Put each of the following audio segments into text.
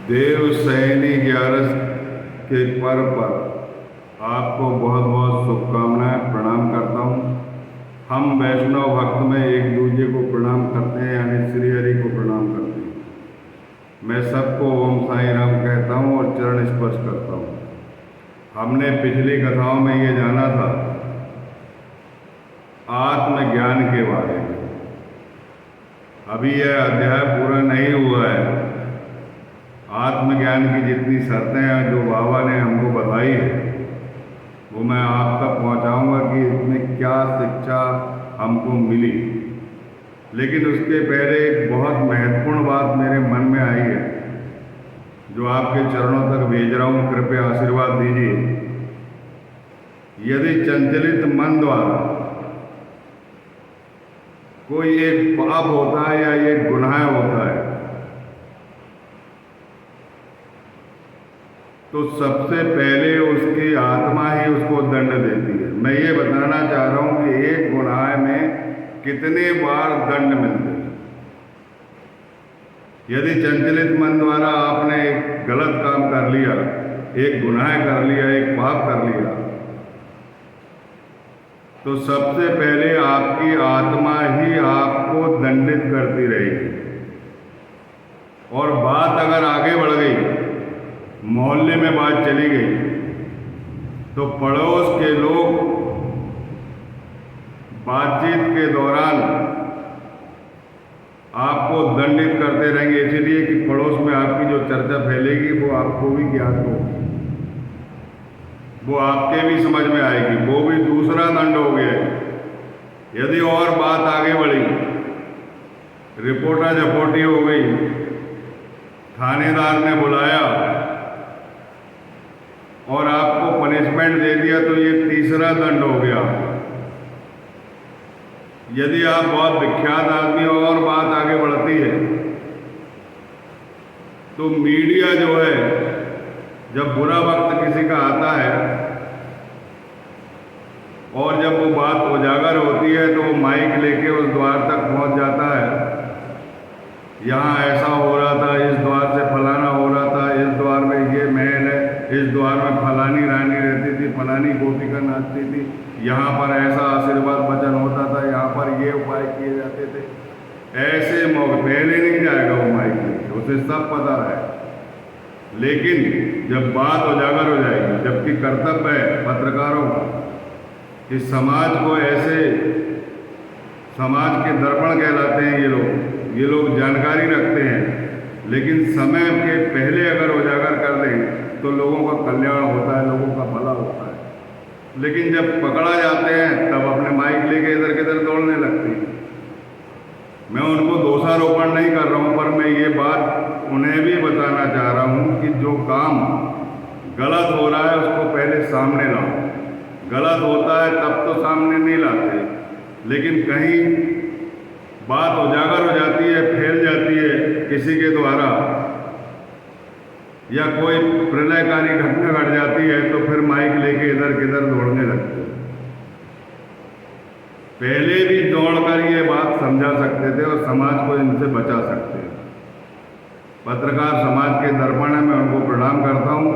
देव सैनी 11 के पर्व पर आपको बहुत बहुत शुभकामनाएं, प्रणाम करता हूं। हम वैष्णव भक्त में एक दूसरे को प्रणाम करते हैं, यानी श्री हरि को प्रणाम करते हैं। मैं सबको ओम साईं राम कहता हूं और चरण स्पर्श करता हूं। हमने पिछली कथाओं में ये जाना था आत्मज्ञान के बारे में। अभी यह अध्याय पूरा नहीं हुआ है। आत्मज्ञान की जितनी शर्तें हैं जो बाबा ने हमको बताई है वो मैं आप तक पहुंचाऊंगा कि इसमें क्या शिक्षा हमको मिली। लेकिन उसके पहले एक बहुत महत्वपूर्ण बात मेरे मन में आई है जो आपके चरणों तक भेज रहा हूं। कृपया आशीर्वाद दीजिए। यदि चंचलित मन द्वारा कोई एक पाप होता है या एक गुनाह होता है तो सबसे पहले उसकी आत्मा ही उसको दंड देती है। मैं ये बताना चाह रहा हूं कि एक गुनाह में कितने बार दंड मिलते हैं। यदि चंचलित मन द्वारा आपने एक गलत काम कर लिया, एक गुनाह कर लिया, एक पाप कर लिया, तो सबसे पहले आपकी आत्मा ही आपको दंडित करती रहेगी। और बात अगर आगे बढ़ गई, मोहल्ले में बात चली गई, तो पड़ोस के लोग बातचीत के दौरान आपको दंडित करते रहेंगे, इसलिए कि पड़ोस में आपकी जो चर्चा फैलेगी वो आपको भी ज्ञात होगी, वो आपके भी समझ में आएगी, वो भी दूसरा दंड हो गया है। यदि और बात आगे बढ़ी, रिपोर्टा झपोटी हो गई, थानेदार ने बुलाया और आपको पनिशमेंट दे दिया, तो ये तीसरा दंड हो गया। यदि आप बहुत विख्यात आदमी हो और बात आगे बढ़ती है तो मीडिया जो है, जब बुरा वक्त किसी का आता है और जब वो बात उजागर होती है तो वो माइक लेके उस द्वार तक पहुंच जाता है। यहाँ ऐसा हो रहा था, इस द्वार से फलाना हो रहा था, इस द्वार में ये महल है, इस द्वार में फलानी रानी रहती थी, फलानी गोपिका नाचती थी, यहाँ पर ऐसा आशीर्वाद वचन होता था, यहाँ पर ये उपाय किए जाते थे। ऐसे मौके पहले नहीं जाएगा वो माइक लेके, उसे सब पता है। लेकिन जब बात उजागर हो जाएगी, जबकि कर्तव्य है पत्रकारों का कि समाज को ऐसे, समाज के दर्पण कहलाते हैं ये लोग जानकारी रखते हैं, लेकिन समय के पहले अगर उजागर कर दें तो लोगों का कल्याण होता है, लोगों का भला होता है। लेकिन जब पकड़ा जाते हैं तब अपने माइक लेके इधर किधर दौड़ने लगते हैं। मैं उनको दोषारोपण नहीं कर रहा हूं, पर मैं ये बात उन्हें भी बताना चाह रहा हूं कि जो काम गलत हो रहा है उसको पहले सामने लाओ। गलत होता है तब तो सामने नहीं लाते, लेकिन कहीं बात उजागर हो जाती है, फैल जाती है किसी के द्वारा, या कोई प्रलयकारी घटना घट जाती है तो फिर माइक लेके इधर किधर दौड़ने लगते हैं। पहले भी दौड़कर ये बात समझा सकते थे और समाज को इनसे बचा सकते हैं। पत्रकार समाज के दर्पण है, मैं उनको प्रणाम करता हूँ।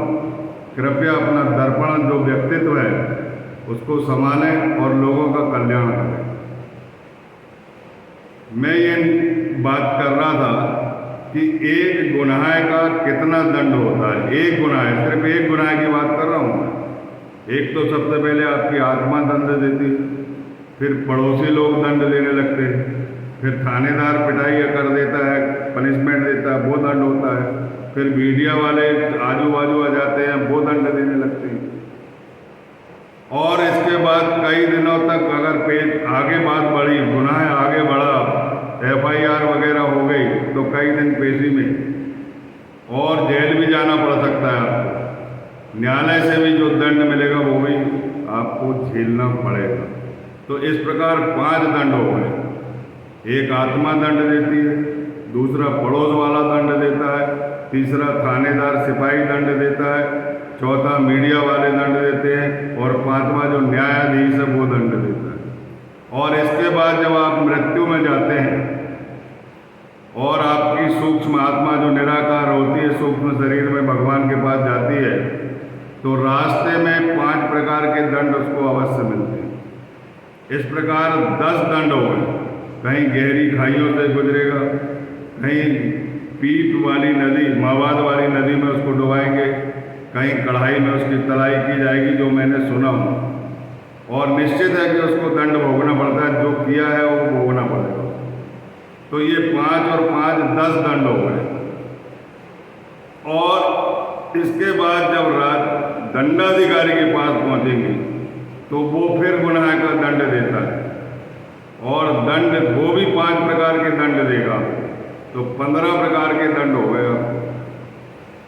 कृपया अपना दर्पण जो व्यक्तित्व है उसको संभालें और लोगों का कल्याण करें। मैं ये बात कर रहा था कि एक गुनाह का कितना दंड होता है। एक गुनाह, सिर्फ एक गुनाह की बात कर रहा हूँ। एक तो सबसे पहले आपकी आत्मा दंड देती, फिर पड़ोसी लोग दंड देने लगते हैं, फिर थानेदार पिटाई कर देता है, पनिशमेंट देता है, वो दंड होता है, फिर मीडिया वाले आजू बाजू आ जाते हैं, वो दंड देने लगते हैं। और इसके बाद कई दिनों तक अगर पेट आगे बात बढ़ी, गुनाह आगे बढ़ा, FIR वगैरह हो गई, तो कई दिन पेशी में और जेल भी जाना पड़ सकता है आपको। न्यायालय से भी जो दंड मिलेगा वो भी आपको झेलना पड़ेगा। तो इस प्रकार 5 दंड हो गए। एक आत्मा दंड देती है, दूसरा पड़ोस वाला दंड देता है, तीसरा थानेदार सिपाही दंड देता है, चौथा मीडिया वाले दंड देते हैं, और 5वां जो न्यायाधीश है वो दंड देता है। और इसके बाद जब आप मृत्यु में जाते हैं और आपकी सूक्ष्म आत्मा जो निराकार होती है, सूक्ष्म इस प्रकार 10 दंड हो गए। कहीं गहरी खाइयों से गुजरेगा, कहीं पीप वाली नदी, मवाद वाली नदी में उसको डुबाएंगे, कहीं कढ़ाई में उसकी तलाई की जाएगी, जो मैंने सुना हो। और निश्चित है कि उसको दंड भोगना पड़ता है, जो किया है वो भोगना पड़ेगा। तो ये 5 और 5 10 दंड हो गए। और इसके बाद जब दंडाधिकारी के पास पहुंचेंगे तो वो फिर गुनाह का दंड देता है, और दंड वो भी 5 प्रकार के दंड देगा, तो 15 प्रकार के दंड हो गए।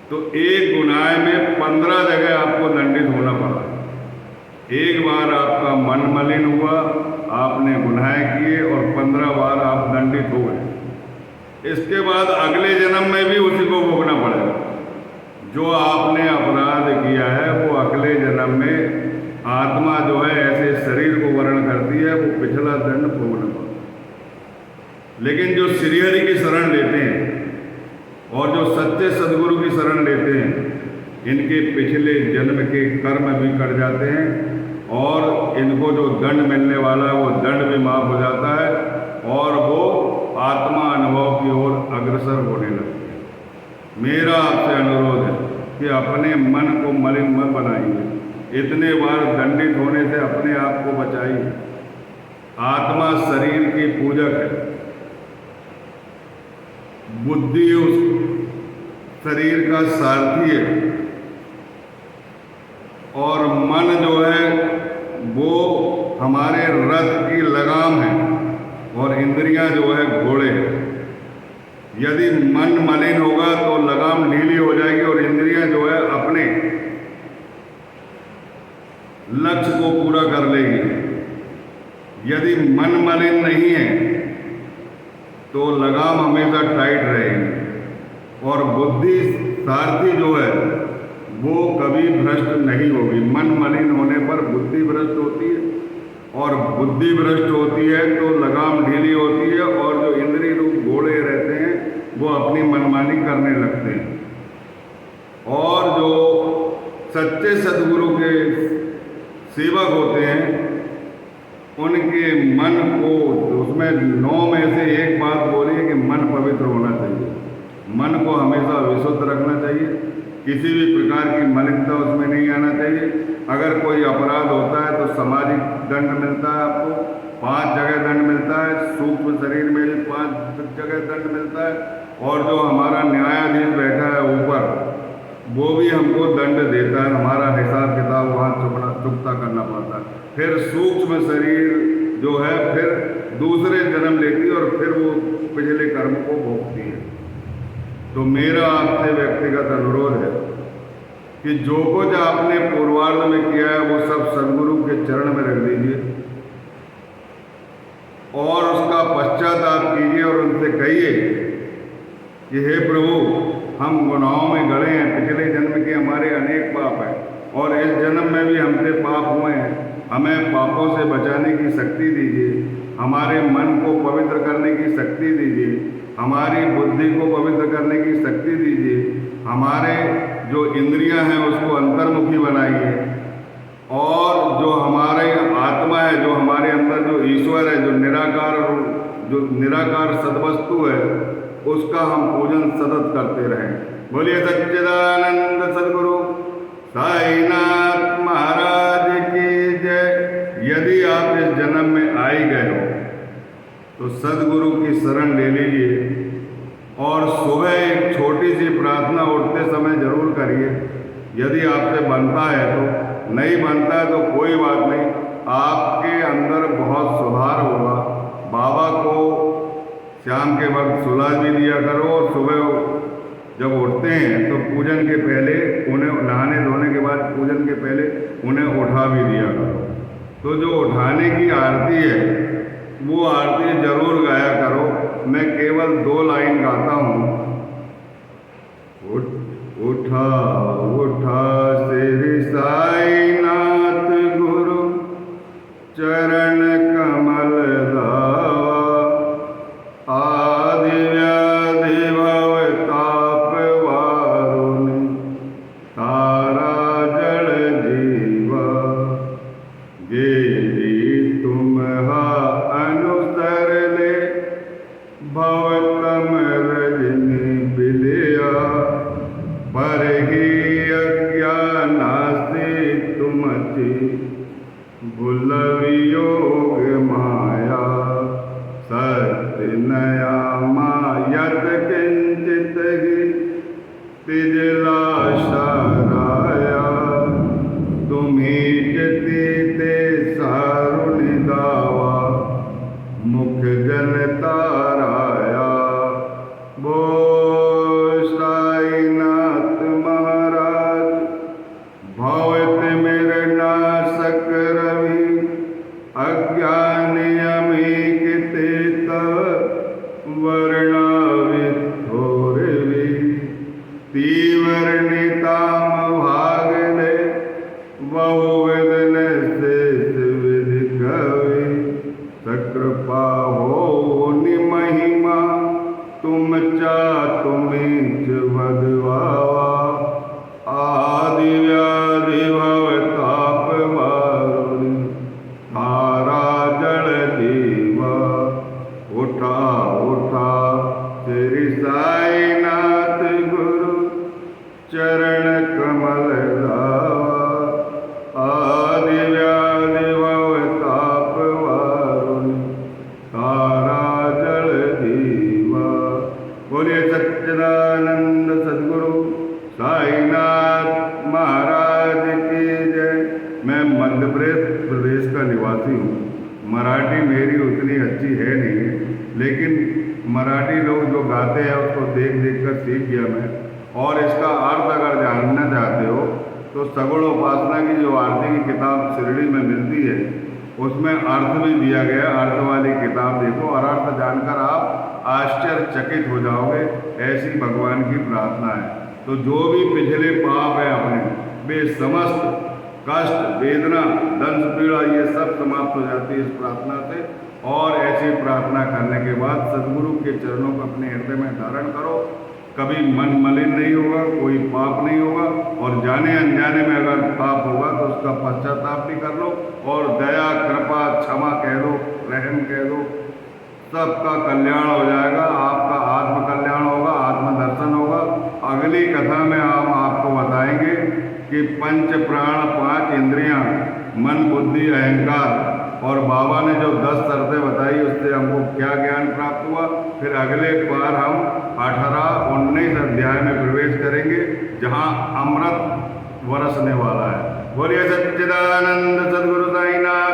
तो एक गुनाह में 15 जगह आपको दंडित होना पड़ा। एक बार आपका मन मलिन हुआ, आपने गुनाह किए, और 15 बार आप दंडित हो गए। इसके बाद अगले जन्म में भी उसी को भोगना पड़ेगा। जो आपने अपराध किया है वो अगले जन्म में आत्मा जो है ऐसे शरीर को वर्ण करती है, वो पिछला दंड भोगना पड़ता। लेकिन जो श्री हरि की शरण लेते हैं और जो सच्चे सदगुरु की शरण लेते हैं, इनके पिछले जन्म के कर्म भी कट जाते हैं, और इनको जो दंड मिलने वाला है वो दंड भी माफ हो जाता है, और वो आत्मा अनुभव की ओर अग्रसर होने लगते हैं। मेरा आपसे अनुरोध है कि अपने मन को मलिन मत बनाइए। इतने बार दंडित होने से अपने आप को बचाइए। आत्मा शरीर की पूजक है, बुद्धि उस शरीर का सारथी है, और मन जो है वो हमारे रथ की लगाम है, और इंद्रियां जो है घोड़े हैं। यदि मन मलिन होगा तो लगाम ढीली हो जाएगी, और इंद्रियां जो है अपने लक्ष्य को पूरा कर लेगी। यदि मन मलिन नहीं है तो लगाम हमेशा टाइट रहेगी, और बुद्धि सारथी जो है वो कभी भ्रष्ट नहीं होगी। मन मलिन होने पर बुद्धि भ्रष्ट होती है, और बुद्धि भ्रष्ट होती है तो लगाम ढीली होती है, और जो इंद्रिय रूप घोड़े रहते हैं वो अपनी मनमानी करने लगते हैं। और जो सच्चे सदगुरु के सेवक होते हैं, उनके मन को, उसमें 9 में से एक बात बोली है कि मन पवित्र होना चाहिए। मन को हमेशा विशुद्ध रखना चाहिए, किसी भी प्रकार की मलिनता उसमें नहीं आना चाहिए। अगर कोई अपराध होता है तो सामाजिक दंड मिलता है, आपको 5 जगह दंड मिलता है, सूक्ष्म शरीर में भी 5 जगह दंड मिलता है, और जो हमारा न्यायाधीश बैठा है ऊपर, वो भी हमको दंड देता है। हमारा हिसाब किताब वहाँ चुकता करना पड़ता है। फिर सूक्ष्म शरीर जो है फिर दूसरे जन्म लेती है, और फिर वो पिछले कर्म को भोगती है। तो मेरा आपसे व्यक्तिगत अनुरोध है कि जो कुछ आपने पूर्वार्ध में किया है वो सब सदगुरु के चरण में रख दीजिए, और उसका पश्चाताप कीजिए, और उनसे कहिए कि हे प्रभु, हम गुनाहों में गड़े हैं, पिछले जन्म के हमारे अनेक पाप हैं, और इस जन्म में भी हमसे पाप हुए हैं। हमें पापों से बचाने की शक्ति दीजिए, हमारे मन को पवित्र करने की शक्ति दीजिए, हमारी बुद्धि को पवित्र करने की शक्ति दीजिए, हमारे जो इंद्रियां हैं उसको अंतर्मुखी बनाइए, और जो हमारे आत्मा है, जो हमारे अंदर जो ईश्वर है, जो निराकार सद्वस्तु है, उसका हम पूजन सतत करते रहें। बोलिए सच्चिदानंद सद्गुरु साईनाथ महाराज की जय। यदि आप इस जन्म में आ ही गए हो तो सद्गुरु की शरण ले लीजिए, और सुबह एक छोटी सी प्रार्थना उठते समय जरूर करिए। यदि आपसे बनता है तो, नहीं बनता है तो कोई बात नहीं, आपके अंदर बहुत सुधार होगा। बाबा को शाम के वक्त सुला भी दिया करो, और सुबह जब उठते हैं तो पूजन के पहले उन्हें, नहाने धोने के बाद पूजन के पहले उन्हें उठा भी दिया करो। तो जो उठाने की आरती है वो आरती जरूर गाया करो। मैं केवल 2 लाइन गाता हूँ। उठा उठा श्री साईनाथ गुरु चरण कमल दावा, आदि व्याधि भव ताप वारुनि, तारा जल जीवा, गेरी तुम भूल वियोग माया सत्य नया मायत किंचित ही तिजला शराया तुम्ही जति ते सारुनि दावा मुख जन ताराया। बो साईनाथ महाराज भवत मेरे नासक रवि अज्ञान अमीक तेत वर्णावित थोरवि तीवर्णिताम भागने बहुविध शेष विधि कवि सकृपा हो महिमा तुम चा तुम्हें वधवावा आदि व्याधि भव ताप वारुणि तारा जल जीवा उठा उठा श्री साईनाथ गुरु चरण कमल दावा आदि व्याधि भव ताप वारुणि तारा जल जीवा। बोलिए सच्चिदानंद सद्गुरु साईनाथ महाराज की जय। मैं मध्य प्रदेश का निवासी हूँ। मराठी मेरी उतनी अच्छी है नहीं, लेकिन मराठी लोग जो गाते हैं उसको देख देख कर सीख गया मैं। और इसका अर्थ अगर जानना चाहते हो तो सगुण उपासना की जो आरती की किताब शिरडी में मिलती है उसमें अर्थ भी दिया गया। अर्थ वाली किताब देखो और अर्थ जानकर आप आश्चर्यचकित हो जाओगे। ऐसी भगवान की प्रार्थना है। तो जो भी पिछले पाप है अपने वे समस्त कष्ट वेदना दंश पीड़ा ये सब समाप्त हो जाती है इस प्रार्थना से। और ऐसी प्रार्थना करने के बाद सद्गुरु के चरणों को अपने हृदय में धारण करो। कभी मन मलिन नहीं होगा, कोई पाप नहीं होगा। और जाने अनजाने में अगर पाप होगा तो उसका पश्चाताप भी कर लो और दया कृपा क्षमा कह दो, रहम कह दो, सबका कल्याण हो जाएगा। आपका आत्म कल्याण होगा, आत्म दर्शन होगा। अगली कथा में हम आपको बताएंगे कि पंच प्राण पांच इंद्रियां मन बुद्धि अहंकार और बाबा ने जो 10 शर्तें बताई उससे हमको क्या ज्ञान प्राप्त हुआ। फिर अगले बार हम 18-19 अध्याय में प्रवेश करेंगे जहां अमृत बरसने वाला है। बोलिए सच्चिदानंद सद्गुरु साईनाथ।